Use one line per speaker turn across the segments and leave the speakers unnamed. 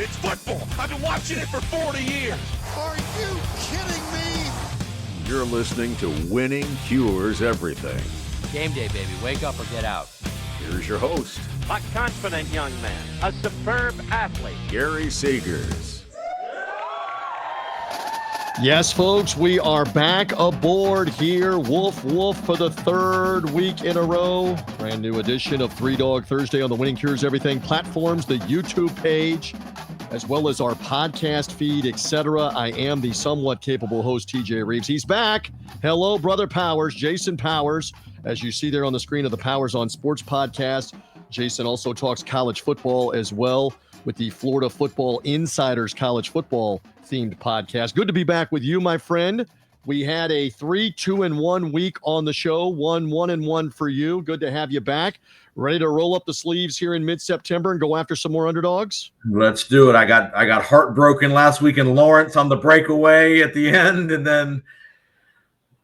It's football. I've been watching it for 40 years.
Are you kidding me?
You're listening to Winning Cures Everything.
Game day, baby. Wake up or get out.
Here's your host,
a confident young man, a superb athlete,
Gary Seegers.
Yes, folks, we are back aboard here. Woof, woof for the third week in a row. Brand new edition of Three Dog Thursday on the Winning Cures Everything platforms, the YouTube page, as well as our podcast feed, etc. I am the somewhat capable host, TJ Rives. He's back. Hello, brother Powers, Jason Powers. As you see there on the screen of the Powers on Sports podcast, Jason also talks college football as well with the Florida Football Insiders college football themed podcast. Good to be back with you, my friend. We had a 3-2-1 week on the show, 1-1-1 for you. Good to have you back. Ready to roll up the sleeves here in mid-September and go after some more underdogs?
Let's do it. I got heartbroken last week in Lawrence on the breakaway at the end, and then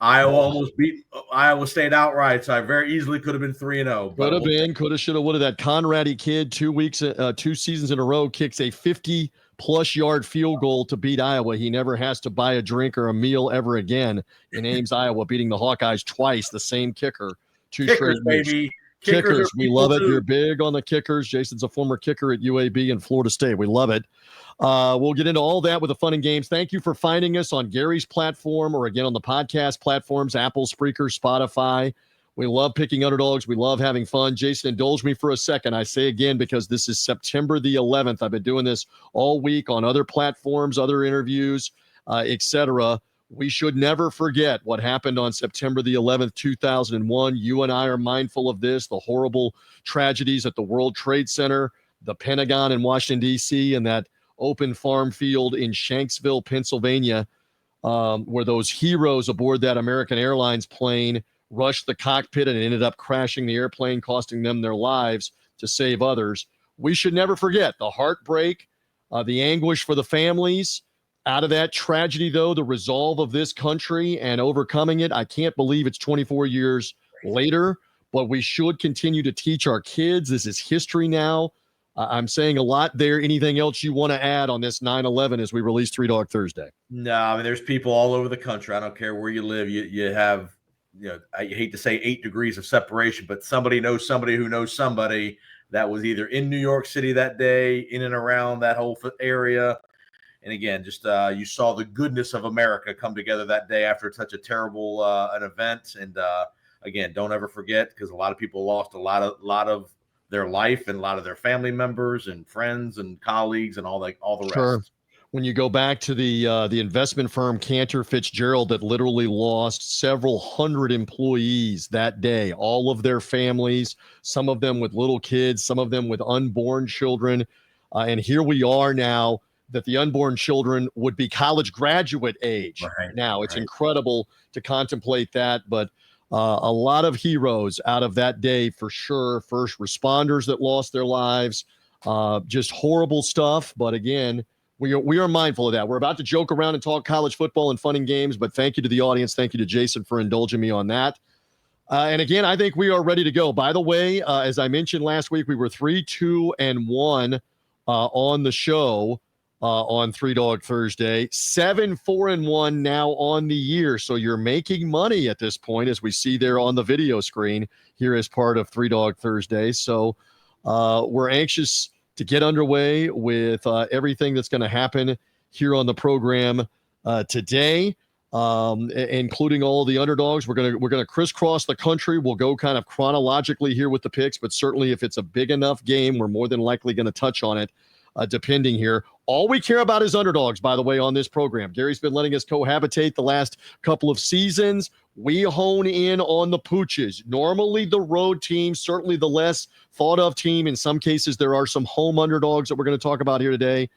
Iowa almost beat Iowa State outright, so I very easily could have been 3-0.
Could have been, could have, should have, would have. That Conrady kid, 2 seasons in a row, kicks a 50-plus yard field goal to beat Iowa. He never has to buy a drink or a meal ever again in Ames, Iowa, beating the Hawkeyes twice, the same kicker.
Kickers, baby.
Kickers, we love it. You're big on the kickers. Jason's a former kicker at UAB and Florida State. We love it. We'll get into all that with the fun and games. Thank you for finding us on Gary's platform or again on the podcast platforms, Apple, Spreaker, Spotify. We love picking underdogs. We love having fun. Jason, indulge me for a second. I say again because this is September the 11th. I've been doing this all week on other platforms, other interviews, etc. We should never forget what happened on September the 11th, 2001. You and I are mindful of this, the horrible tragedies at the World Trade Center, the Pentagon in Washington, D.C., and that open farm field in Shanksville, Pennsylvania, where those heroes aboard that American Airlines plane rushed the cockpit and ended up crashing the airplane, costing them their lives to save others. We should never forget the heartbreak, the anguish for the families. Out of that tragedy, though, the resolve of this country and overcoming it. I can't believe it's 24 years later, but we should continue to teach our kids. This is history now. I'm saying a lot there. Anything else you want to add on this 9/11 as we release Three Dog Thursday?
No, I mean, there's people all over the country. I don't care where you live. You have, I hate to say 8 degrees of separation, but somebody knows somebody who knows somebody that was either in New York City that day, in and around that whole area. And again, just you saw the goodness of America come together that day after such a terrible an event. And again, don't ever forget, because a lot of people lost a lot of their life and a lot of their family members and friends and colleagues and all the rest.
Sure. When you go back to the investment firm Cantor Fitzgerald that literally lost several hundred employees that day, all of their families, some of them with little kids, some of them with unborn children. And here we are now that the unborn children would be college graduate age.
Right,
now it's incredible to contemplate that, but a lot of heroes out of that day for sure. First responders that lost their lives, just horrible stuff. But again, we are mindful of that. We're about to joke around and talk college football and fun and games, but thank you to the audience. Thank you to Jason for indulging me on that. And again, I think we are ready to go. By the way, as I mentioned last week, we were 3-2-1 on the show. On Three Dog Thursday, 7-4-1 now on the year. So you're making money at this point, as we see there on the video screen here as part of Three Dog Thursday. So we're anxious to get underway with everything that's going to happen here on the program today, including all the underdogs. We're gonna crisscross the country. We'll go kind of chronologically here with the picks, but certainly if it's a big enough game, we're more than likely going to touch on it. Depending here. All we care about is underdogs, by the way, on this program. Gary's been letting us cohabitate the last couple of seasons. We hone in on the pooches. Normally the road team, certainly the less thought of team. In some cases, there are some home underdogs that we're going to talk about here today.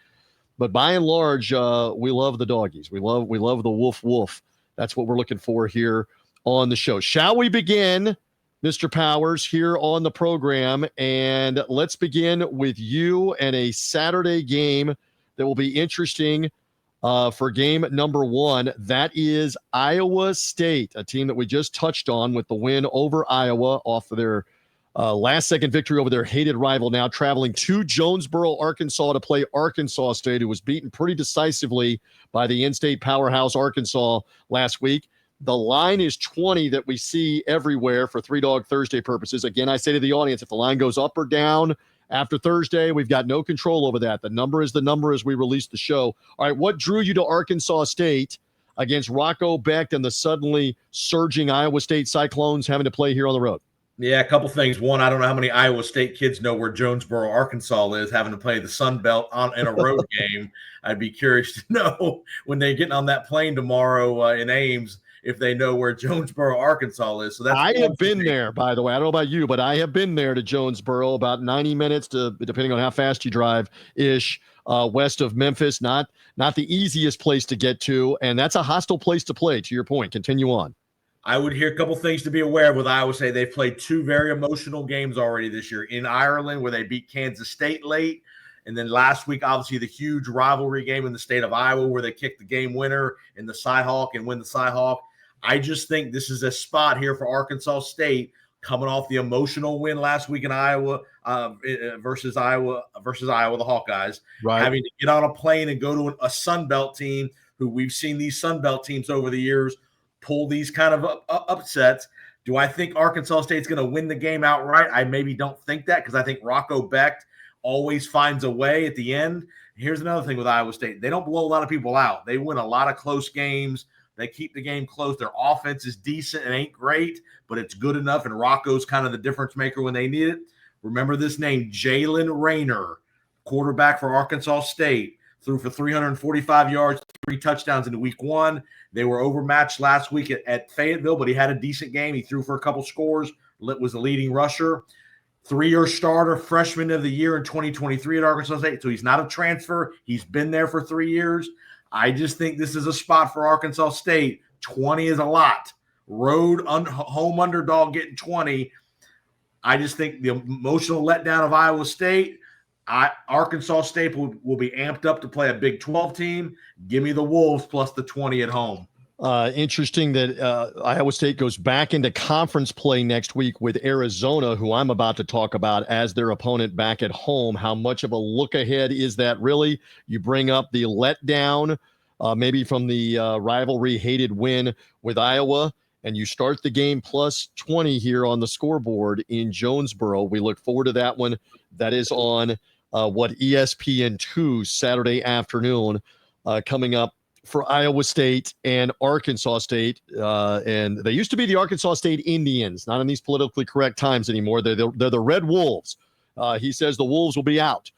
But by and large, we love the doggies. We love the woof woof. That's what we're looking for here on the show. Shall we begin, Mr. Powers, here on the program? And let's begin with you and a Saturday game that will be interesting for game number 1. That is Iowa State, a team that we just touched on with the win over Iowa off of their Last-second victory over their hated rival, now traveling to Jonesboro, Arkansas to play Arkansas State, who was beaten pretty decisively by the in-state powerhouse Arkansas last week. The line is 20 that we see everywhere for Three Dog Thursday purposes. Again, I say to the audience, if the line goes up or down after Thursday, we've got no control over that. The number is the number as we release the show. All right, what drew you to Arkansas State against Rocco Becht and the suddenly surging Iowa State Cyclones having to play here on the road?
Yeah, a couple things. One, I don't know how many Iowa State kids know where Jonesboro, Arkansas is, having to play the Sun Belt in a road game. I'd be curious to know when they're getting on that plane tomorrow in Ames if they know where Jonesboro, Arkansas is. So
I have been there, by the way. I don't know about you, but I have been there to Jonesboro, about 90 minutes to, depending on how fast you drive, west of Memphis. Not the easiest place to get to, and that's a hostile place to play, to your point. Continue on.
I would hear a couple things to be aware of with Iowa State. They've played two very emotional games already this year in Ireland, where they beat Kansas State late. And then last week, obviously, the huge rivalry game in the state of Iowa where they kicked the game winner in the Cyhawk and win the Cyhawk. I just think this is a spot here for Arkansas State coming off the emotional win last week in Iowa versus Iowa, the Hawkeyes.
Right.
Having to get on a plane and go to a Sun Belt team who we've seen these Sun Belt teams over the years pull these kind of upsets. Do I think Arkansas State's going to win the game outright? I maybe don't think that because I think Rocco Becht always finds a way at the end. Here's another thing with Iowa State. They don't blow a lot of people out. They win a lot of close games. They keep the game close. Their offense is decent. It ain't great, but it's good enough, and Rocco's kind of the difference maker when they need it. Remember this name, Jalen Rayner, quarterback for Arkansas State, threw for 345 yards, 3 touchdowns in week 1. They were overmatched last week at Fayetteville, but he had a decent game. He threw for a couple scores, was the leading rusher. 3-year starter, freshman of the year in 2023 at Arkansas State. So he's not a transfer. He's been there for 3 years. I just think this is a spot for Arkansas State. 20 is a lot. Home underdog getting 20. I just think the emotional letdown of Iowa State, Arkansas State will be amped up to play a Big 12 team. Give me the Wolves plus the 20 at home.
Interesting that Iowa State goes back into conference play next week with Arizona, who I'm about to talk about as their opponent back at home. How much of a look ahead is that really? You bring up the letdown, maybe from the rivalry hated win with Iowa, and you start the game plus 20 here on the scoreboard in Jonesboro. We look forward to that one. That is on ESPN2 Saturday afternoon coming up for Iowa State and Arkansas State. And they used to be the Arkansas State Indians, not in these politically correct times anymore. They're the Red Wolves. He says the Wolves will be out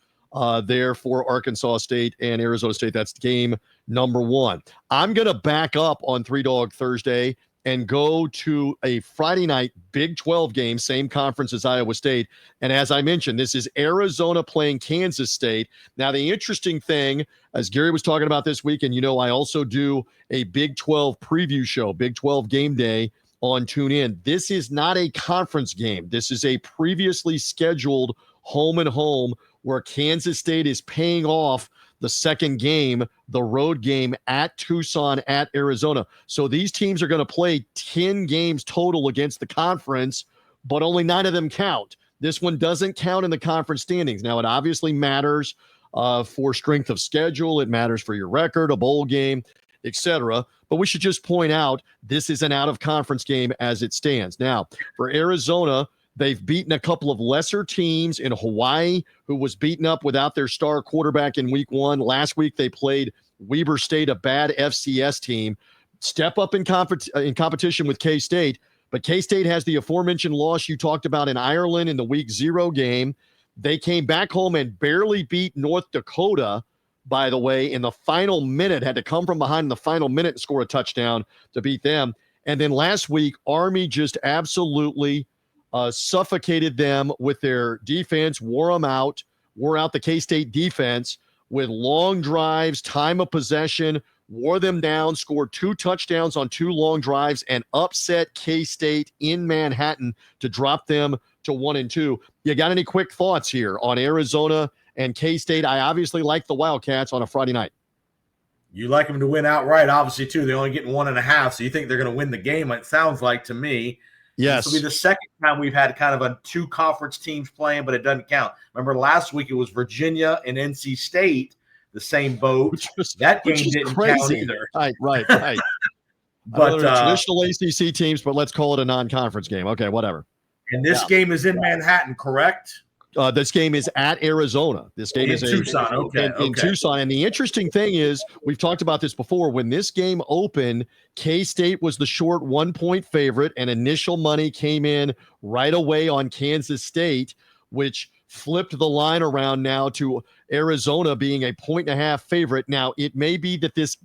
there for Arkansas State and Arizona State. That's game number 1. I'm going to back up on Three Dog Thursday and go to a Friday night Big 12 game, same conference as Iowa State. And as I mentioned, this is Arizona playing Kansas State. Now, the interesting thing, as Gary was talking about this week, and I also do a Big 12 preview show, Big 12 game day on TuneIn. This is not a conference game. This is a previously scheduled home and home where Kansas State is paying off the second game, the road game at Tucson at Arizona. So these teams are going to play 10 games total against the conference, but only 9 of them count. This one doesn't count in the conference standings. Now, it obviously matters for strength of schedule. It matters for your record, a bowl game, etc. But we should just point out this is an out-of-conference game as it stands. Now, for Arizona, they've beaten a couple of lesser teams in Hawaii, who was beaten up without their star quarterback in week 1. Last week, they played Weber State, a bad FCS team. Step up in competition with K-State, but K-State has the aforementioned loss you talked about in Ireland in the week 0 game. They came back home and barely beat North Dakota, by the way, in the final minute, had to come from behind in the final minute and score a touchdown to beat them. And then last week, Army just absolutely suffocated them with their defense, wore out the K-State defense with long drives, time of possession, wore them down, scored 2 touchdowns on 2 long drives, and upset K-State in Manhattan to drop them to 1-2. You got any quick thoughts here on Arizona and K-State? I obviously like the Wildcats on a Friday night.
You like them to win outright, obviously, too. They're only getting 1.5, so you think they're going to win the game, it sounds like to me.
Yes.
This will be the second time we've had kind of a 2 conference teams playing, but it doesn't count. Remember last week it was Virginia and NC State, the same boat. That game didn't count either.
Right.
But
traditional ACC teams, but let's call it a non-conference game. Okay, whatever.
And this game is in Manhattan, correct?
This game is at Arizona. This game is
Tucson.
In Tucson. And the interesting thing is, we've talked about this before. When this game opened, K-State was the short 1-point favorite, and initial money came in right away on Kansas State, which flipped the line around now to Arizona being a 1.5 favorite. Now, it may be that this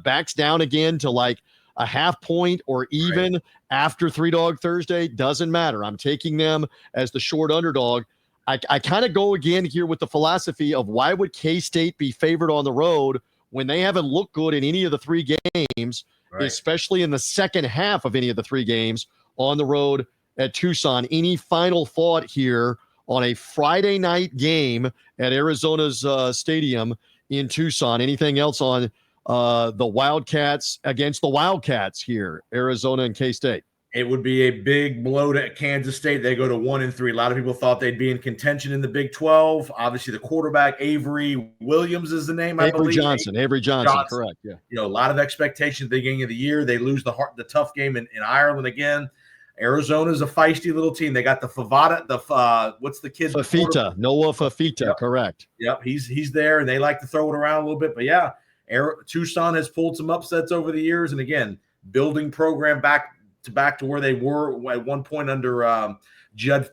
backs down again to like a half point or even after 3-Dog Thursday. Doesn't matter. I'm taking them as the short underdog. I kind of go again here with the philosophy of why would K-State be favored on the road when they haven't looked good in any of the 3 games, especially in the second half of any of the 3 games on the road at Tucson. Any final thought here on a Friday night game at Arizona's stadium in Tucson? Anything else on the Wildcats against the Wildcats here, Arizona and K-State?
It would be a big blow to Kansas State. They go to 1-3. A lot of people thought they'd be in contention in the Big 12. Obviously, the quarterback, Avery Williams is the name, I believe.
Avery Johnson, correct. Yeah.
You know, a lot of expectations at the beginning of the year. They lose the tough game in Ireland again. Arizona's a feisty little team. They got the Favada, what's the kid?
Fafita, Noah Fafita,
yep.
Correct.
Yep, he's there, and they like to throw it around a little bit. But, yeah, Tucson has pulled some upsets over the years. And, again, building program back to where they were at one point under Jed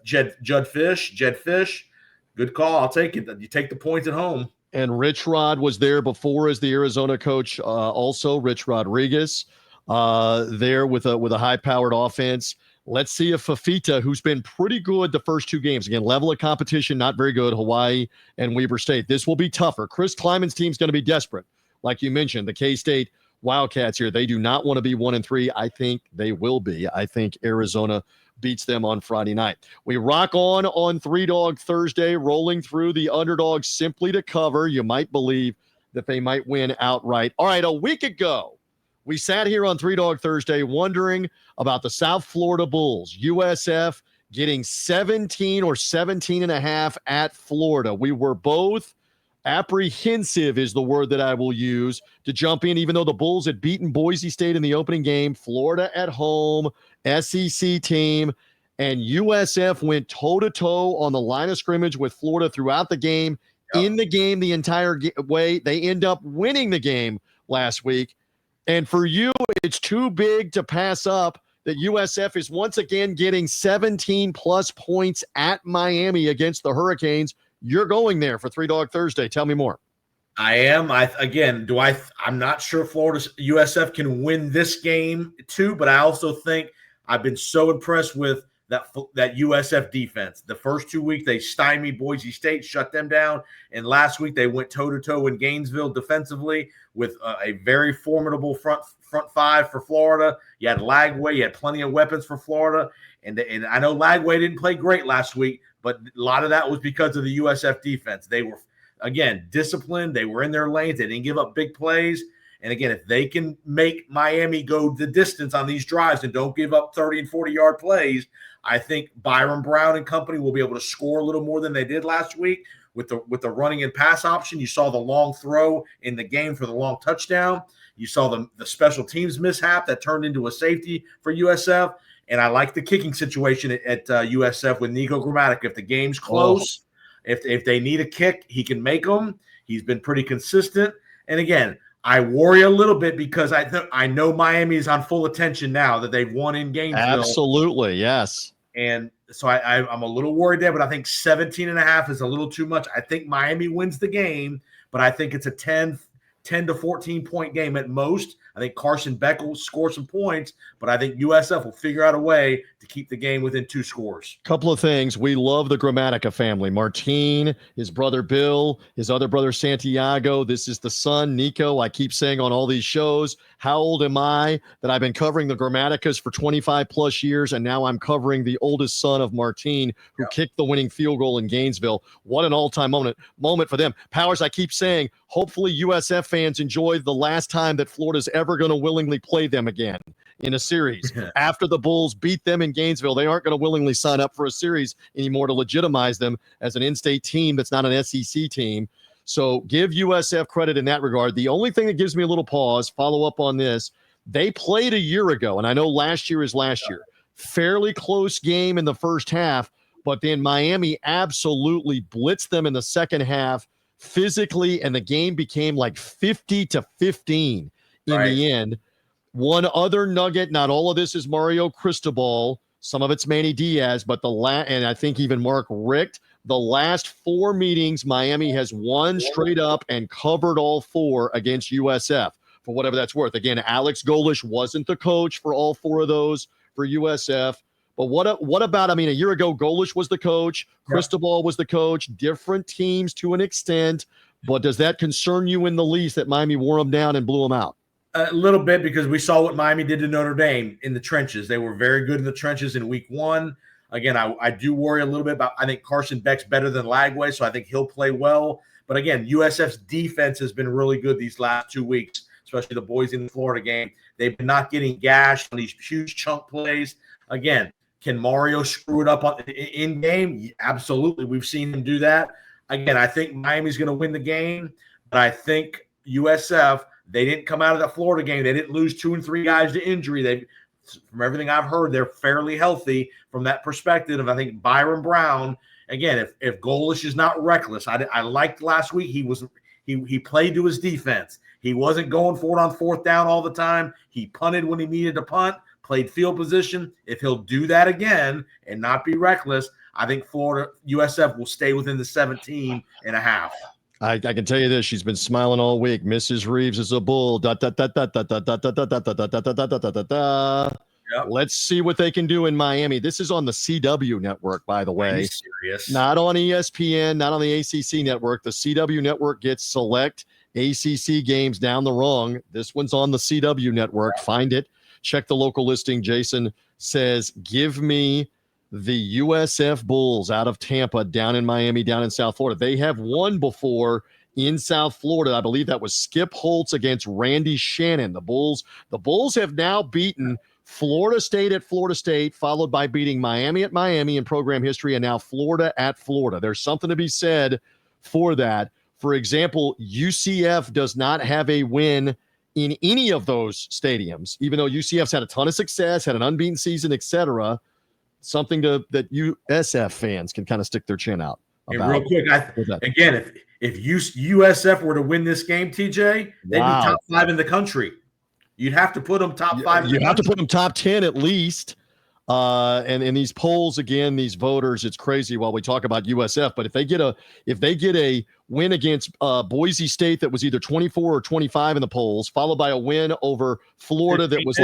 Fish. Good call. I'll take it. You take the points at home.
And Rich Rod was there before as the Arizona coach. Also, Rich Rodriguez there with a high-powered offense. Let's see if Fafita, who's been pretty good the first 2 games, again, level of competition, not very good, Hawaii and Weber State. This will be tougher. Chris Kleiman's team's going to be desperate. Like you mentioned, the K-State Wildcats here, they do not want to be 1-3. I think they will be. I think Arizona beats them on Friday night. We rock on 3-Dog Thursday, rolling through the underdogs simply to cover. You might believe that they might win outright. All right, a week ago, we sat here on 3-Dog Thursday wondering about the South Florida Bulls, USF getting 17 or 17.5 at Florida. We were both apprehensive is the word that I will use to jump in, even though the Bulls had beaten Boise State in the opening game, Florida at home, SEC team, and USF went toe-to-toe on the line of scrimmage with Florida throughout the game. Yep. In the game the entire way. They end up winning the game last week. And for you, it's too big to pass up that USF is once again getting 17-plus points at Miami against the Hurricanes. You're going there for 3-Dog Thursday. Tell me more.
I am. I'm not sure Florida USF can win this game too, but I also think I've been so impressed with that USF defense. The first 2 weeks they stymied Boise State, shut them down, and last week they went toe-to-toe in Gainesville defensively with a very formidable front 5 for Florida. You had Lagway, you had plenty of weapons for Florida, and I know Lagway didn't play great last week, but a lot of that was because of the USF defense. They were, again, disciplined. They were in their lanes. They didn't give up big plays. And, again, if they can make Miami go the distance on these drives and don't give up 30 and 40-yard plays, I think Byron Brown and company will be able to score a little more than they did last week with the running and pass option. You saw the long throw in the game for the long touchdown. You saw the special teams mishap that turned into a safety for USF. And I like the kicking situation at USF with Nico Grammatica. If the game's close, if they need a kick, he can make them. He's been pretty consistent. And, again, I worry a little bit because I know Miami is on full attention now that they've won in Gainesville.
Absolutely, yes.
And so I'm a little worried there, but I think 17.5 is a little too much. I think Miami wins the game, but I think it's a 10 to 14-point game at most. I think Carson Beck will score some points, but I think USF will figure out a way to keep the game within 2 scores.
Couple of things. We love the Grammatica family. Martine, his brother Bill, his other brother Santiago. This is the son, Nico. I keep saying on all these shows, how old am I that I've been covering the Grammaticas for 25-plus years, and now I'm covering the oldest son of Martine, who kicked the winning field goal in Gainesville. What an all-time moment for them. Powers, I keep saying, hopefully USF fans enjoy the last time that Florida's ever going to willingly play them again in a series. After the Bulls beat them in Gainesville, they aren't going to willingly sign up for a series anymore to legitimize them as an in-state team that's not an SEC team. So give USF credit in that regard. The only thing that gives me a little pause, follow up on this, they played a year ago, and I know last year is last year. Fairly close game in the first half, but then Miami absolutely blitzed them in the second half physically, and the game became like 50-15 in the end. One other nugget, not all of this is Mario Cristobal. Some of it's Manny Diaz, but and I think even Mark Richt, the last 4 meetings, Miami has won straight up and covered all 4 against USF for whatever that's worth. Again, Alex Golish wasn't the coach for all 4 of those for USF. But what about, I mean, a year ago, Golish was the coach, Cristobal was the coach, different teams to an extent. But does that concern you in the least that Miami wore them down and blew them out?
A little bit, because we saw what Miami did to Notre Dame in the trenches. They were very good in the trenches in week 1. Again, I do worry a little bit about, I think Carson Beck's better than Lagway, so I think he'll play well. But again, USF's defense has been really good these last 2 weeks, especially the boys in the Florida game. They've been not getting gashed on these huge chunk plays. Again, can Mario screw it up in game? Absolutely. We've seen him do that. Again, I think Miami's going to win the game, but I think USF, they didn't come out of that Florida game. They didn't lose 2 and 3 guys to injury. From everything I've heard, they're fairly healthy from that perspective. I think Byron Brown, again, if Golish is not reckless, I liked last week. He played to his defense. He wasn't going for it on 4th down all the time. He punted when he needed to punt, played field position. If he'll do that again and not be reckless, I think Florida USF will stay within the 17 and a half.
I can tell you this: she's been smiling all week. Mrs. Rives is a bull. Let's see what they can do in Miami. This is on the CW network, by the way.
Are you serious?
Not on ESPN, not on the ACC network. The CW network gets select ACC games down the rung. This one's on the CW network. Find it. Check the local listing. Jason says, give me the USF Bulls out of Tampa, down in Miami, down in South Florida. They have won before in South Florida. I believe that was Skip Holtz against Randy Shannon. The Bulls have now beaten Florida State at Florida State, followed by beating Miami at Miami in program history, and now Florida at Florida. There's something to be said for that. For example, UCF does not have a win in any of those stadiums, even though UCF's had a ton of success, had an unbeaten season, etc. Something that USF fans can kind of stick their chin out about.
And real quick, again, if USF were to win this game, TJ, they'd be top 5 in the country. You'd have to put them top 5.
You have to put them top 10 at least. And in these polls, again, these voters, it's crazy while we talk about USF. But if they get a win against Boise State that was either 24 or 25 in the polls, followed by a win over Florida that was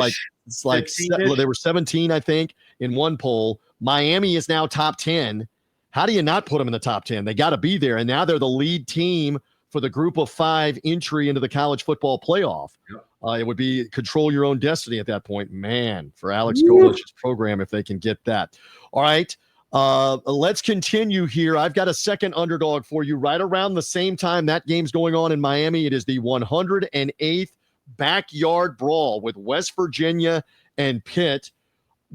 they were 17, I think, in one poll. Miami is now top 10. How do you not put them in the top 10? They got to be there. And now they're the lead team for the group of 5 entry into the college football playoff. Yep. It would be control your own destiny at that point. Man, for Alex Golish's program, if they can get that. All right, let's continue here. I've got a second underdog for you right around the same time that game's going on in Miami. It is the 108th Backyard Brawl with West Virginia and Pitt.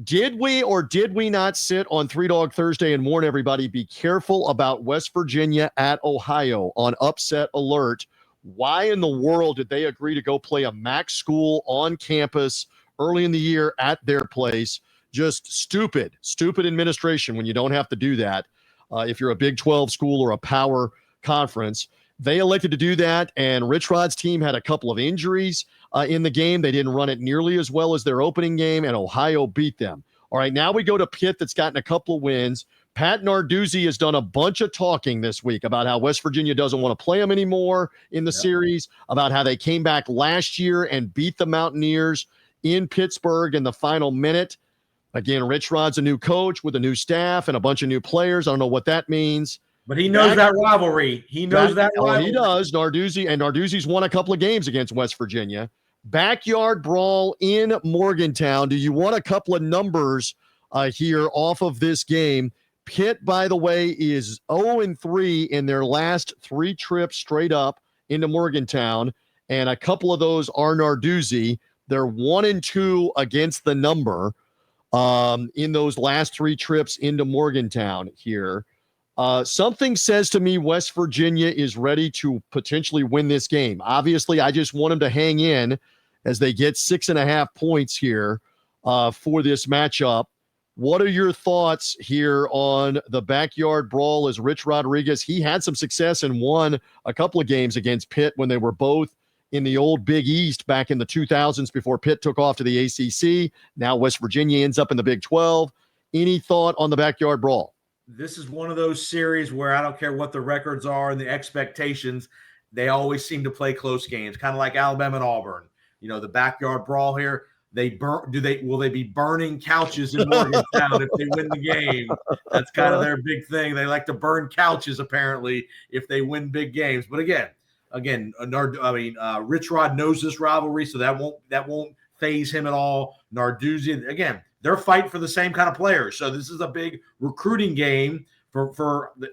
Did we or did we not sit on 3 Dog Thursday and warn everybody, be careful about West Virginia at Ohio on upset alert? Why in the world did they agree to go play a MAC school on campus early in the year at their place? Just stupid administration when you don't have to do that. If you're a Big 12 school or a power conference, they elected to do that. And Rich Rod's team had a couple of injuries in the game. They didn't run it nearly as well as their opening game, and Ohio beat them. All right, now we go to Pitt that's gotten a couple of wins. Pat Narduzzi has done a bunch of talking this week about how West Virginia doesn't want to play them anymore in the series, about how they came back last year and beat the Mountaineers in Pittsburgh in the final minute. Again, Rich Rod's a new coach with a new staff and a bunch of new players. I don't know what that means.
But he knows that rivalry. He knows that rivalry.
He does, Narduzzi's won a couple of games against West Virginia. Backyard Brawl in Morgantown. Do you want a couple of numbers here off of this game? Pitt, by the way, is 0-3 in their last 3 trips straight up into Morgantown, and a couple of those are Narduzzi. They're 1-2 against the number in those last 3 trips into Morgantown here. Something says to me West Virginia is ready to potentially win this game. Obviously, I just want them to hang in as they get 6.5 points here for this matchup. What are your thoughts here on the Backyard Brawl as Rich Rodriguez? He had some success and won a couple of games against Pitt when they were both in the old Big East back in the 2000s before Pitt took off to the ACC. Now West Virginia ends up in the Big 12. Any thought on the Backyard Brawl?
This is one of those series where I don't care what the records are and the expectations, they always seem to play close games, kind of like Alabama and Auburn. You know, the Backyard Brawl here. Will they be burning couches in Morgantown if they win the game? That's kind of their big thing. They like to burn couches apparently if they win big games. But again, Rich Rod knows this rivalry, so that won't phase him at all. Narduzzi, again, they're fighting for the same kind of players. So this is a big recruiting game for the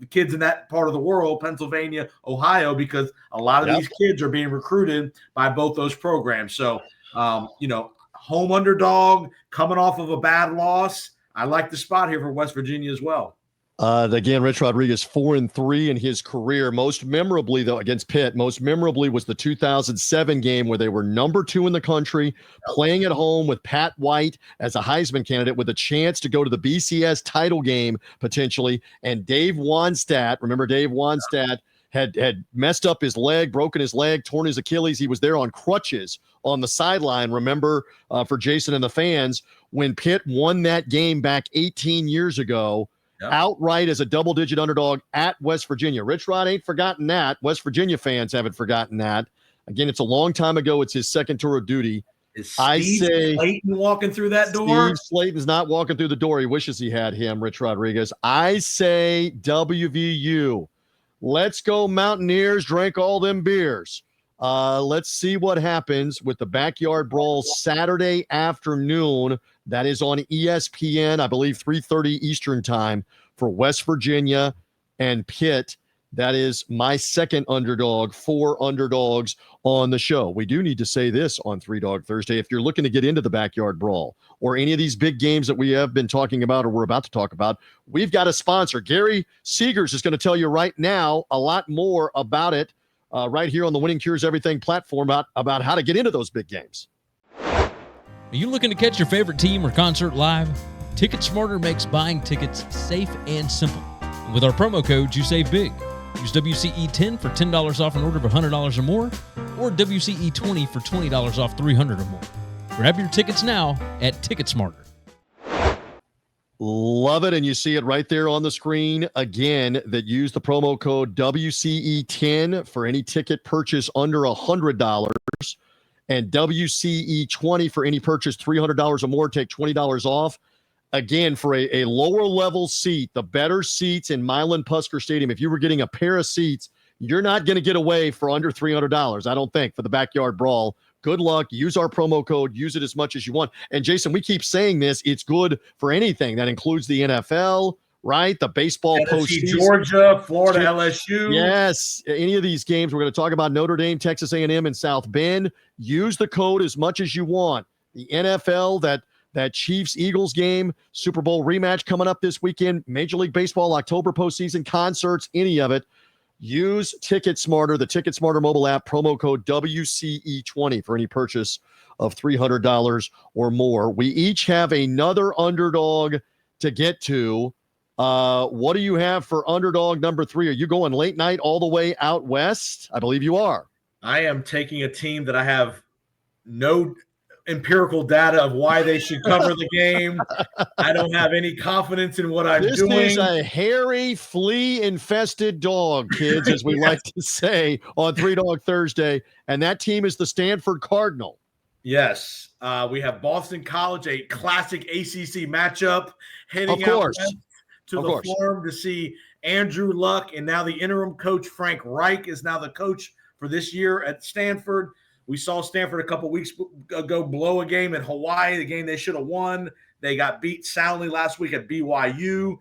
kids in that part of the world, Pennsylvania, Ohio, because a lot of these kids are being recruited by both those programs. So, home underdog coming off of a bad loss. I like the spot here for West Virginia as well.
Again, Rich Rodriguez 4-3 in his career. Most memorably, though, against Pitt, was the 2007 game where they were number 2 in the country, playing at home with Pat White as a Heisman candidate with a chance to go to the BCS title game potentially. And Dave Wannstedt, remember Dave Wannstedt, had messed up his leg, broken his leg, torn his Achilles. He was there on crutches on the sideline, remember, for Jason and the fans, when Pitt won that game back 18 years ago, outright as a double-digit underdog at West Virginia. Rich Rod ain't forgotten that. West Virginia fans haven't forgotten that. Again, it's a long time ago. It's his second tour of duty.
Is Steve Slayton walking through that door?
Steve Slayton's not walking through the door. He wishes he had him, Rich Rodriguez. I say WVU. Let's go Mountaineers, drink all them beers. Let's see what happens with the Backyard Brawl Saturday afternoon. That is on ESPN, I believe 3:30 Eastern time for West Virginia and Pitt. That is my second underdog, 4 underdogs on the show. We do need to say this on 3 Dog Thursday. If you're looking to get into the Backyard Brawl or any of these big games that we have been talking about or we're about to talk about, we've got a sponsor. Gary Seegers is going to tell you right now a lot more about it right here on the Winning Cures Everything platform about how to get into those big games.
Are you looking to catch your favorite team or concert live? TicketSmarter makes buying tickets safe and simple. And with our promo code, you save big. Use WCE10 for $10 off an order of $100 or more, or WCE20 for $20 off $300 or more. Grab your tickets now at TicketSmarter.
Love it, and you see it right there on the screen. Again, that use the promo code WCE10 for any ticket purchase under $100, and WCE20 for any purchase $300 or more, take $20 off. Again, for a lower level seat, the better seats in Milan Pusker Stadium, if you were getting a pair of seats, you're not going to get away for under $300, I don't think, for the Backyard Brawl. Good luck. Use our promo code. Use it as much as you want. And, Jason, we keep saying this. It's good for anything. That includes the NFL, right? The baseball postseason.
Georgia, Florida, LSU.
Yes. Any of these games. We're going to talk about Notre Dame, Texas A&M, and South Bend. Use the code as much as you want. The NFL, that Chiefs-Eagles game, Super Bowl rematch coming up this weekend, Major League Baseball, October postseason, concerts, any of it. Use TicketSmarter, the TicketSmarter mobile app, promo code WCE20 for any purchase of $300 or more. We each have another underdog to get to. What do you have for underdog number 3? Are you going late night all the way out west? I believe you are.
I am taking a team that I have no empirical data of why they should cover the game. I don't have any confidence in what I'm doing.
This is a hairy, flea-infested dog, kids, as we like to say on 3 Dog Thursday, and that team is the Stanford Cardinal.
Yes. We have Boston College, a classic ACC matchup, heading out west to the Forum to see Andrew Luck, and now the interim coach, Frank Reich, is now the coach for this year at Stanford. We saw Stanford a couple weeks ago blow a game in Hawaii, the game they should have won. They got beat soundly last week at BYU.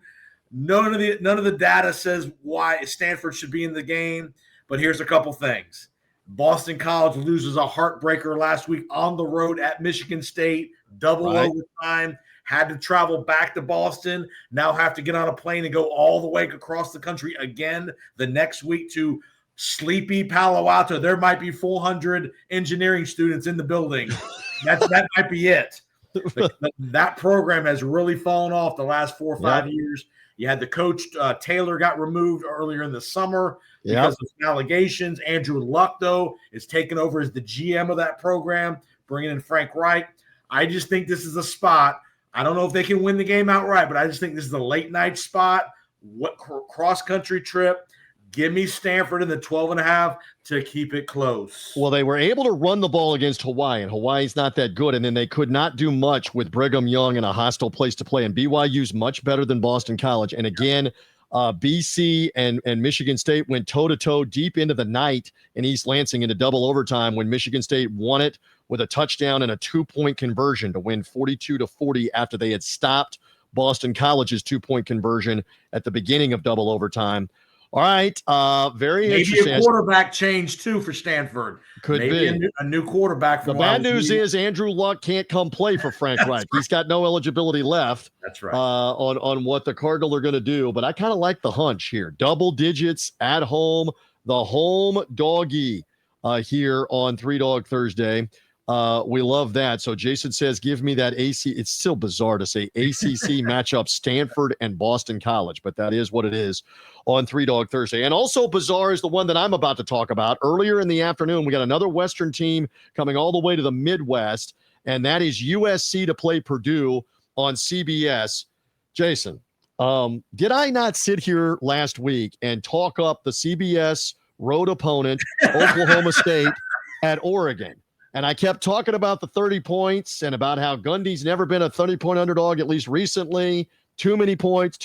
None of the data says why Stanford should be in the game, but here's a couple things. Boston College loses a heartbreaker last week on the road at Michigan State, double overtime, had to travel back to Boston, now have to get on a plane and go all the way across the country again the next week to sleepy Palo Alto. There might be 400 engineering students in the building. That might be it. That program has really fallen off the last 4 or 5 years. You had the coach, Taylor, got removed earlier in the summer because of allegations. Andrew Luck, though, is taking over as the GM of that program, bringing in Frank Reich. I just think this is a spot. I don't know if they can win the game outright, but I just think this is a late-night spot. What cross-country trip? Give me Stanford in the 12.5 to keep it close.
Well, they were able to run the ball against Hawaii, and Hawaii's not that good. And then they could not do much with Brigham Young in a hostile place to play. And BYU's much better than Boston College. And again, BC and Michigan State went toe-to-toe deep into the night in East Lansing into double overtime when Michigan State won it with a touchdown and a 2-point conversion to win 42-40 after they had stopped Boston College's 2-point conversion at the beginning of double overtime. All right, very interesting.
Maybe a quarterback change, too, for Stanford.
Could
Maybe
be.
A new quarterback.
The bad news is Andrew Luck can't come play for Frank Reich. Right. He's got no eligibility left.
That's right.
On what the Cardinals are going to do. But I kind of like the hunch here. Double digits at home, the home doggy here on 3 Dog Thursday. We love that. So Jason says, give me that AC. It's still bizarre to say ACC matchup, Stanford and Boston College, but that is what it is on 3 Dog Thursday. And also bizarre is the one that I'm about to talk about. Earlier in the afternoon, we got another Western team coming all the way to the Midwest, and that is USC to play Purdue on CBS. Jason, did I not sit here last week and talk up the CBS road opponent, Oklahoma State, at Oregon? And I kept talking about the 30 points and about how Gundy's never been a 30-point underdog, at least recently. Too many points.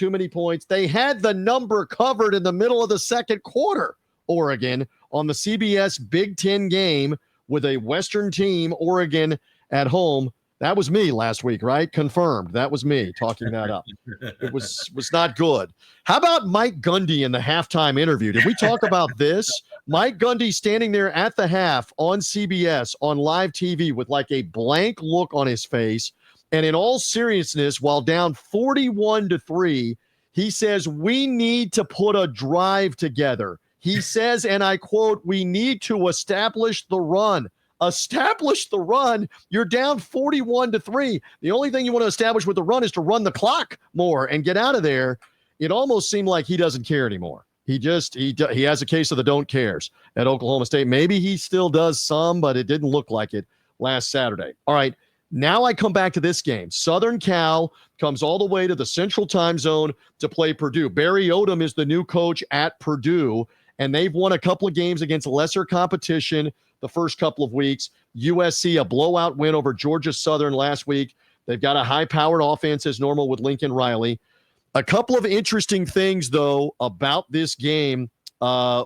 They had the number covered in the middle of the second quarter, Oregon, on the CBS Big Ten game with a Western team, Oregon at home. That was me last week, right? Confirmed. That was me talking that up. It was not good. How about Mike Gundy in the halftime interview? Did we talk about this? Mike Gundy standing there at the half on CBS on live TV with like a blank look on his face. And in all seriousness, while down 41-3, he says, we need to put a drive together. He says, and I quote, we need to establish the run. Establish the run. You're down 41-3. The only thing you want to establish with the run is to run the clock more and get out of there. It almost seemed like he doesn't care anymore. He has a case of the don't cares at Oklahoma State. Maybe he still does some, but it didn't look like it last Saturday. All right, now I come back to this game. Southern Cal comes all the way to the Central Time Zone to play Purdue. Barry Odom is the new coach at Purdue, and they've won a couple of games against lesser competition the first couple of weeks. USC, a blowout win over Georgia Southern last week. They've got a high-powered offense as normal with Lincoln Riley. A couple of interesting things, though, about this game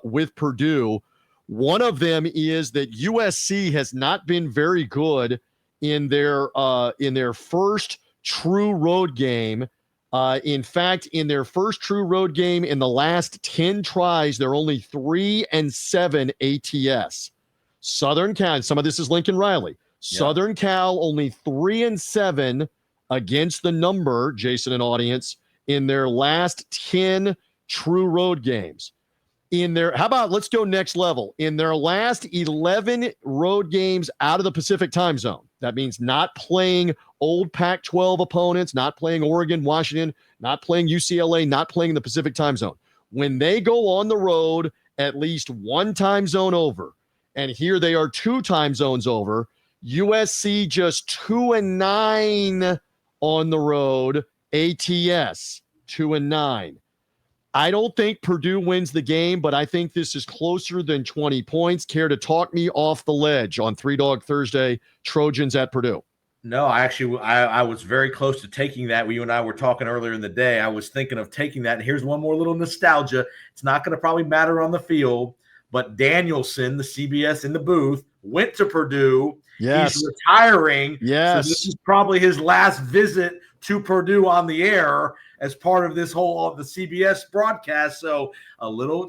with Purdue. One of them is that USC has not been very good in their first true road game. In fact, in their first true road game in the last 10 tries, they're only 3-7 ATS. Southern Cal, some of this is Lincoln Riley. Southern Cal only 3-7 against the number, Jason and audience, in their last 10 true road games. How about let's go next level. In their last 11 road games out of the Pacific time zone, that means not playing old Pac-12 opponents, not playing Oregon, Washington, not playing UCLA, not playing in the Pacific time zone. When they go on the road at least one time zone over, and here they are 2 time zones over, USC just 2-9 on the road, ATS 2-9. I don't think Purdue wins the game, but I think this is closer than 20 points. Care to talk me off the ledge on 3 Dog Thursday, Trojans at Purdue?
No, I was very close to taking that. You and I were talking earlier in the day. I was thinking of taking that. And here's one more little nostalgia. It's not going to probably matter on the field, but Danielson, the CBS in the booth, went to Purdue.
Yes.
He's retiring.
Yes.
So this is probably his last visit to Purdue on the air as part of this whole the CBS broadcast. So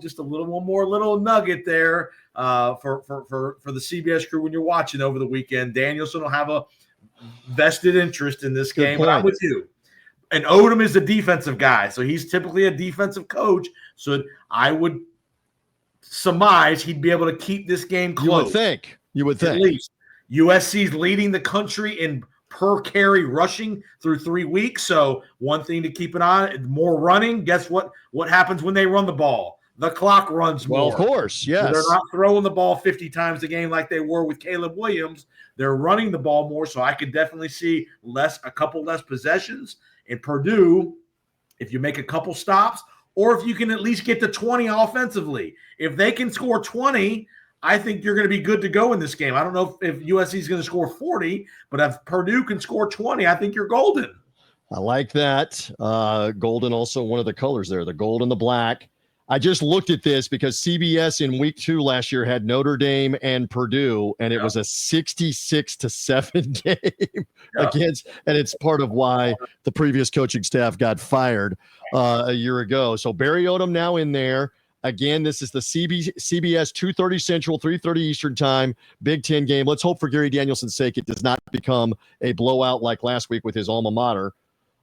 just a little one more little nugget there for the CBS crew when you're watching over the weekend. Danielson will have a vested interest in this game, but I'm with you. And Odom is a defensive guy, so he's typically a defensive coach. So I would surmise he'd be able to keep this game close.
You would think.
At least. USC's leading the country in per carry rushing through 3 weeks. So one thing to keep an eye on, more running. Guess what happens when they run the ball? The clock runs more.
Well, of course, yes.
So they're not throwing the ball 50 times a game like they were with Caleb Williams. They're running the ball more, so I could definitely see a couple less possessions. In Purdue, if you make a couple stops, or if you can at least get to 20 offensively. If they can score 20, I think you're going to be good to go in this game. I don't know if USC is going to score 40, but if Purdue can score 20, I think you're golden.
I like that. Golden, also one of the colors there, the gold and the black. I just looked at this because CBS in week 2 last year had Notre Dame and Purdue, and it was a 66-7 game against, and it's part of why the previous coaching staff got fired a year ago. So Barry Odom now in there. Again, this is the CBS 2:30 Central, 3:30 Eastern time, Big Ten game. Let's hope for Gary Danielson's sake it does not become a blowout like last week with his alma mater.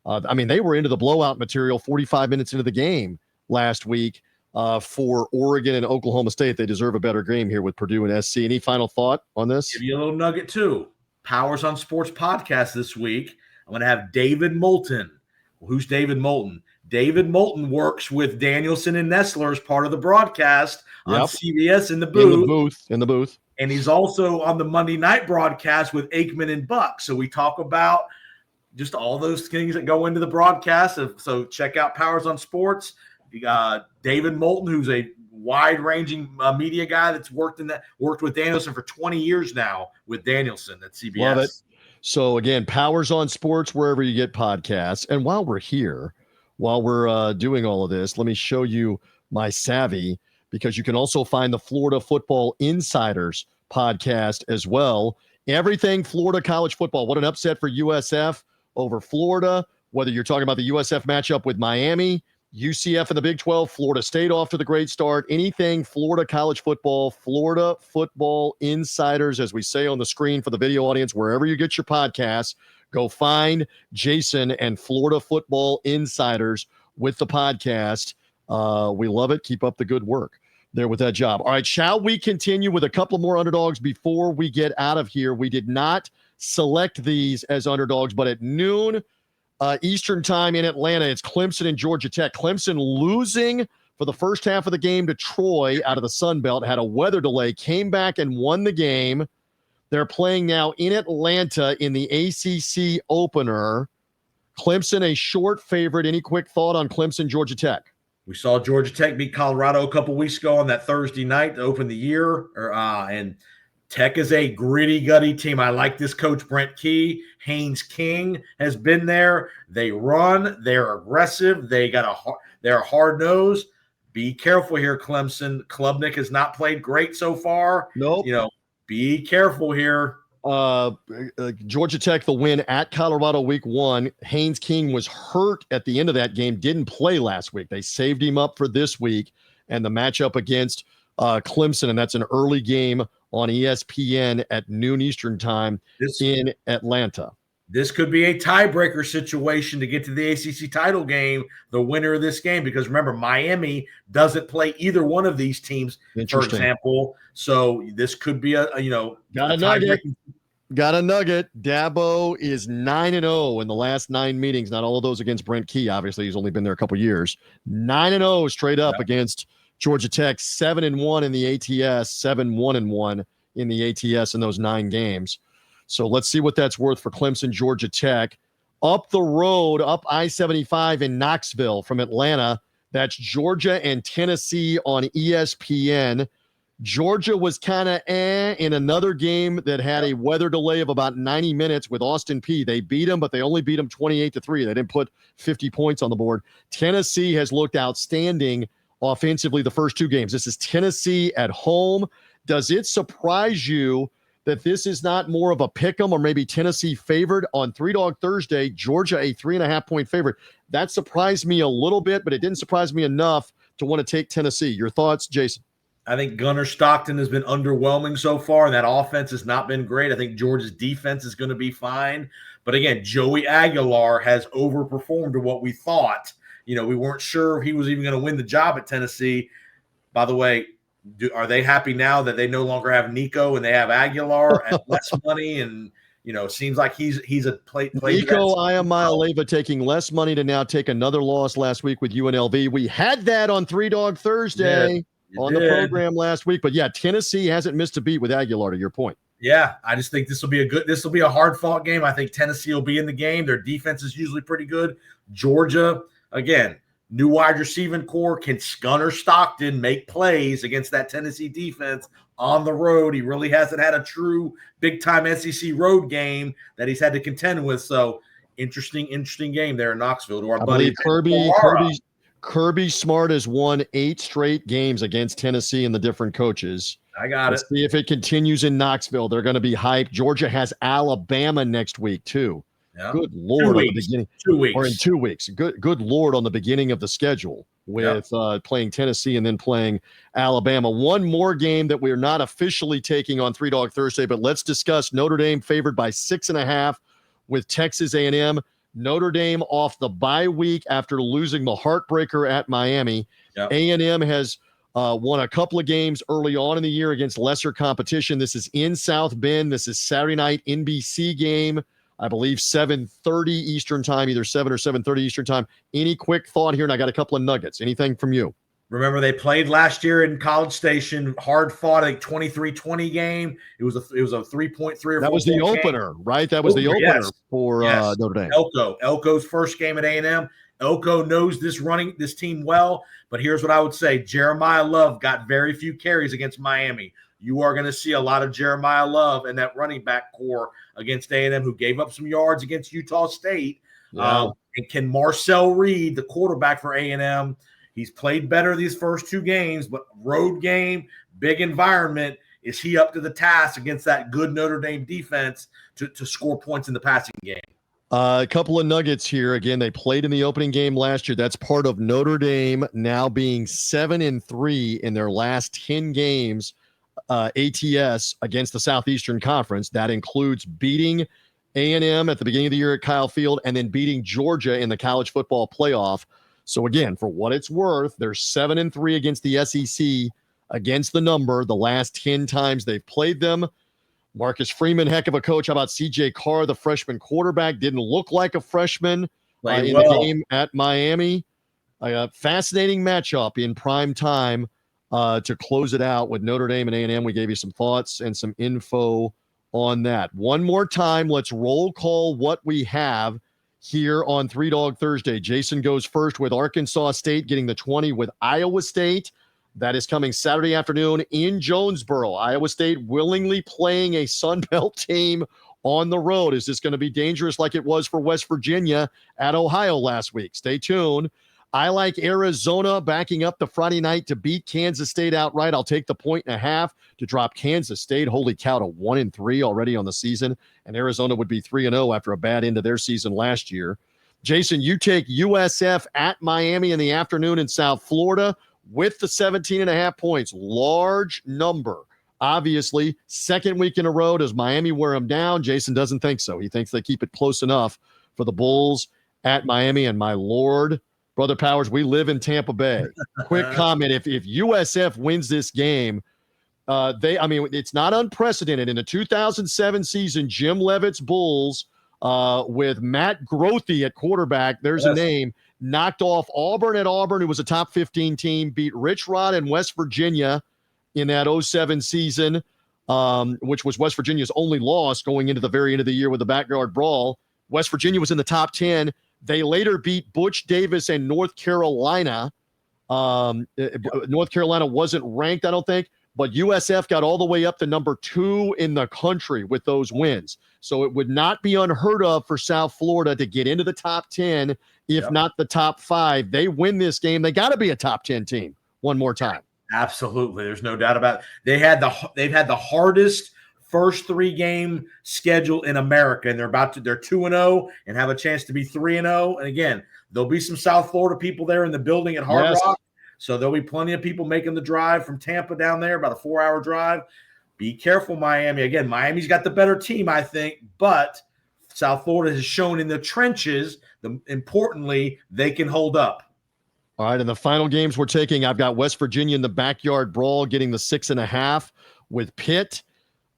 They were into the blowout material 45 minutes into the game last week for Oregon and Oklahoma State. They deserve a better game here with Purdue and SC. Any final thought on this?
Give you a little nugget too. Powers on Sports podcast this week. I'm going to have David Moulton. Who's David Moulton? David Moulton works with Danielson and Nestler as part of the broadcast on CBS in the booth. And he's also on the Monday night broadcast with Aikman and Buck. So we talk about just all those things that go into the broadcast. So check out Powers on Sports. David Moulton, who's a wide-ranging media guy that's worked with Danielson for 20 years now with Danielson at CBS.
Love it. So again, Powers on Sports, wherever you get podcasts. And while we're here, while we're doing all of this, let me show you my savvy, because you can also find the Florida Football Insiders podcast as well. Everything Florida college football. What an upset for USF over Florida, whether you're talking about the USF matchup with Miami, UCF in the Big 12, Florida State off to the great start, anything Florida college football, Florida Football Insiders, as we say on the screen for the video audience, wherever you get your podcasts. Go find Jason and Florida Football Insiders with the podcast. We love it. Keep up the good work there with that job. All right, shall we continue with a couple more underdogs before we get out of here? We did not select these as underdogs, but at noon Eastern time in Atlanta, it's Clemson and Georgia Tech. Clemson losing for the first half of the game to Troy out of the Sun Belt, had a weather delay, came back and won the game. They're playing now in Atlanta in the ACC opener. Clemson, a short favorite. Any quick thought on Clemson, Georgia Tech?
We saw Georgia Tech beat Colorado a couple weeks ago on that Thursday night to open the year. And Tech is a gritty, gutty team. I like this coach, Brent Key. Haynes King has been there. They run. They're aggressive. They're hard-nosed. Be careful here, Clemson. Klubnik has not played great so far.
Nope.
Be careful here.
Georgia Tech, the win at Colorado week 1. Haynes King was hurt at the end of that game, didn't play last week. They saved him up for this week and the matchup against Clemson, and that's an early game on ESPN at noon Eastern time in Atlanta.
This could be a tiebreaker situation to get to the ACC title game, the winner of this game, because remember, Miami doesn't play either one of these teams, for example. So this could be a
nugget. Got a nugget. Dabo is 9-0 in the last 9 meetings. Not all of those against Brent Key. Obviously, he's only been there a couple years. 9-0 straight up against Georgia Tech. 7-1 in the ATS. 7-1-1 in the ATS in those 9 games. So let's see what that's worth for Clemson, Georgia Tech. Up the road, up I-75 in Knoxville from Atlanta. That's Georgia and Tennessee on ESPN. Georgia was kind of in another game that had a weather delay of about 90 minutes with Austin Peay. They beat them, but they only beat them 28-3. They didn't put 50 points on the board. Tennessee has looked outstanding offensively the first 2 games. This is Tennessee at home. Does it surprise you that this is not more of a pick 'em or maybe Tennessee favored on 3-Dog Thursday, Georgia a 3.5-point favorite. That surprised me a little bit, but it didn't surprise me enough to want to take Tennessee. Your thoughts, Jason?
I think Gunnar Stockton has been underwhelming so far, and that offense has not been great. I think Georgia's defense is going to be fine. But again, Joey Aguilar has overperformed to what we thought. We weren't sure if he was even going to win the job at Tennessee. By the way, are they happy now that they no longer have Nico and they have Aguilar at less money? And seems like he's a play.
Nico Iamaleava taking less money to now take another loss last week with UNLV. We had that on 3-Dog Thursday on the program last week. But yeah, Tennessee hasn't missed a beat with Aguilar, to your point.
Yeah, I just think this will be a hard-fought game. I think Tennessee will be in the game. Their defense is usually pretty good. Georgia, again, new wide receiving core. Can Gunnar Stockton make plays against that Tennessee defense on the road? He really hasn't had a true big-time SEC road game that he's had to contend with. So, interesting game there in Knoxville. To our buddy
Kirby Smart has won 8 straight games against Tennessee and the different coaches. Let's see if it continues in Knoxville. They're going to be hyped. Georgia has Alabama next week, too.
Yeah.
Good Lord.
2 weeks. 2 weeks.
Or in 2 weeks. Good Lord on the beginning of the schedule with playing Tennessee and then playing Alabama. One more game that we're not officially taking on 3-Dog Thursday, but let's discuss Notre Dame favored by 6.5 with Texas A&M. Notre Dame off the bye week after losing the heartbreaker at Miami. Yep. A&M has won a couple of games early on in the year against lesser competition. This is in South Bend. This is Saturday night NBC game. I believe 7:30 Eastern time, either 7 or 7:30 Eastern time. Any quick thought here? And I got a couple of nuggets. Anything from you?
Remember, they played last year in College Station, hard fought, I think 23-20 game. It was a 3.3 or
that was the opener, right? That was the opener for Notre Dame.
Elko's first game at A&M. Elko knows this team well, but here's what I would say. Jeremiah Love got very few carries against Miami. You are going to see a lot of Jeremiah Love and that running back core against A&M, who gave up some yards against Utah State. And can Marcel Reed, the quarterback for A&M, he's played better these first 2 games, but road game, big environment, is he up to the task against that good Notre Dame defense to score points in the passing game?
A couple of nuggets here. Again, they played in the opening game last year. That's part of Notre Dame now being 7-3 in their last 10 games ATS against the Southeastern Conference. That includes beating A&M at the beginning of the year at Kyle Field and then beating Georgia in the college football playoff. So again, for what it's worth, they're 7-3 against the SEC against the number the last 10 times they've played them. Marcus Freeman, heck of a coach. How about CJ Carr, the freshman quarterback? Didn't look like a freshman in the game at Miami. A fascinating matchup in prime time to close it out with Notre Dame and A&M. We gave you some thoughts and some info on that. One more time, let's roll call what we have here on 3-Dog Thursday. Jason goes first with Arkansas State getting the 20 with Iowa State. That is coming Saturday afternoon in Jonesboro. Iowa State willingly playing a Sun Belt team on the road. Is this going to be dangerous like it was for West Virginia at Ohio last week? Stay tuned. I like Arizona backing up the Friday night to beat Kansas State outright. I'll take the 1.5 to drop Kansas State. Holy cow, to 1-3 already on the season. And Arizona would be 3-0 after a bad end of their season last year. Jason, you take USF at Miami in the afternoon in South Florida with the 17.5 points. Large number. Obviously, second week in a row. Does Miami wear them down? Jason doesn't think so. He thinks they keep it close enough for the Bulls at Miami. And my Lord, Brother Powers, we live in Tampa Bay. Quick comment. If USF wins this game, it's not unprecedented. In the 2007 season, Jim Leavitt's Bulls with Matt Grothe at quarterback, there's a name, knocked off Auburn at Auburn, who was a top 15 team, beat Rich Rod in West Virginia in that 07 season, which was West Virginia's only loss going into the very end of the year with the Backyard Brawl. West Virginia was in the top 10. They later beat Butch Davis and North Carolina. North Carolina wasn't ranked, I don't think, but USF got all the way up to number 2 in the country with those wins. So it would not be unheard of for South Florida to get into the top 10, if not the top 5. They win this game, they got to be a top 10 team one more time.
Absolutely. There's no doubt about it. They've had the hardest first 3-game schedule in America, and they're 2-0 and have a chance to be 3-0. And again, there'll be some South Florida people there in the building at Hard Rock, so there'll be plenty of people making the drive from Tampa down there, about a 4-hour drive. Be careful, Miami. Again, Miami's got the better team, I think, but South Florida has shown in the trenches, importantly, they can hold up.
All right, and the final games we're taking, I've got West Virginia in the Backyard Brawl getting the 6.5 with Pitt.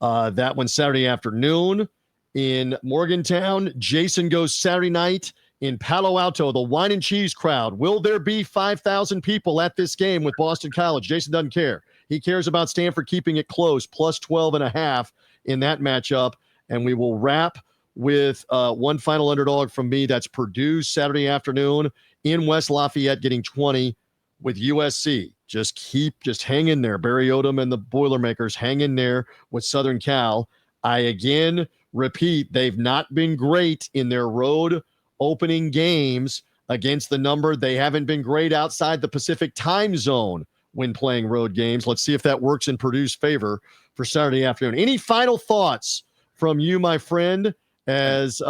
That one Saturday afternoon in Morgantown. Jason goes Saturday night in Palo Alto, the wine and cheese crowd. Will there be 5,000 people at this game with Boston College? Jason doesn't care. He cares about Stanford keeping it close, plus 12.5 in that matchup. And we will wrap with one final underdog from me. That's Purdue Saturday afternoon in West Lafayette getting 20 with USC. Just hang in there. Barry Odom and the Boilermakers hang in there with Southern Cal. I again repeat, they've not been great in their road opening games against the number. They haven't been great outside the Pacific time zone when playing road games. Let's see if that works in Purdue's favor for Saturday afternoon. Any final thoughts from you, my friend, as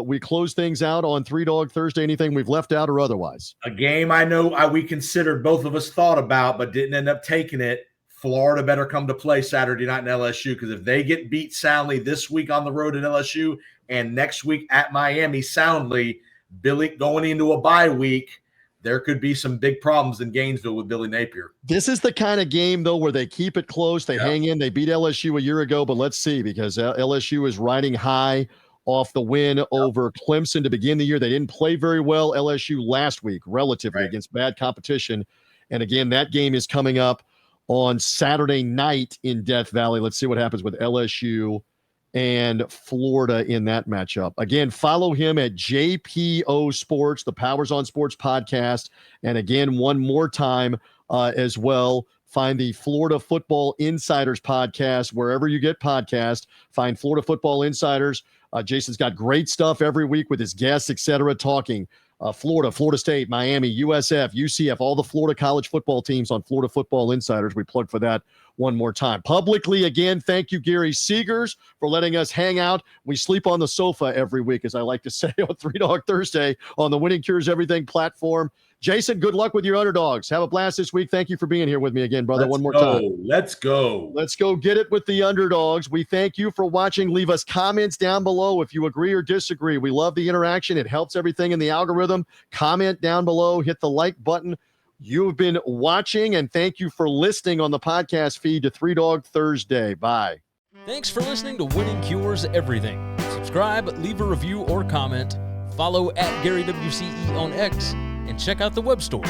we close things out on Three Dog Thursday? Anything we've left out or otherwise?
A game I know we considered, both of us thought about, but didn't end up taking it. Florida better come to play Saturday night in LSU, because if they get beat soundly this week on the road at LSU and next week at Miami soundly, Billy going into a bye week, there could be some big problems in Gainesville with Billy Napier.
This is the kind of game, though, where they keep it close. They hang in. They beat LSU a year ago, but let's see, because LSU is riding high off the win over Clemson to begin the year. They didn't play very well, LSU, last week, relatively, against bad competition. And again, that game is coming up on Saturday night in Death Valley. Let's see what happens with LSU and Florida in that matchup. Again, follow him at JPO Sports, the Powers on Sports podcast. And again, one more time as well, find the Florida Football Insiders podcast wherever you get podcasts. Find Florida Football Insiders. Jason's got great stuff every week with his guests, etc., talking Florida, Florida State, Miami, USF, UCF, all the Florida college football teams on Florida Football Insiders. We plug for that one more time. Publicly, again, thank you, Gary Seegers, for letting us hang out. We sleep on the sofa every week, as I like to say, on Three Dog Thursday on the Winning Cures Everything platform. Jason, good luck with your underdogs. Have a blast this week. Thank you for being here with me again, brother. One more time.
Let's go.
Let's go get it with the underdogs. We thank you for watching. Leave us comments down below if you agree or disagree. We love the interaction. It helps everything in the algorithm. Comment down below. Hit the like button. You've been watching, and thank you for listening on the podcast feed to Three Dog Thursday. Bye.
Thanks for listening to Winning Cures Everything. Subscribe, leave a review or comment, follow at Gary WCE on X, and check out the web store,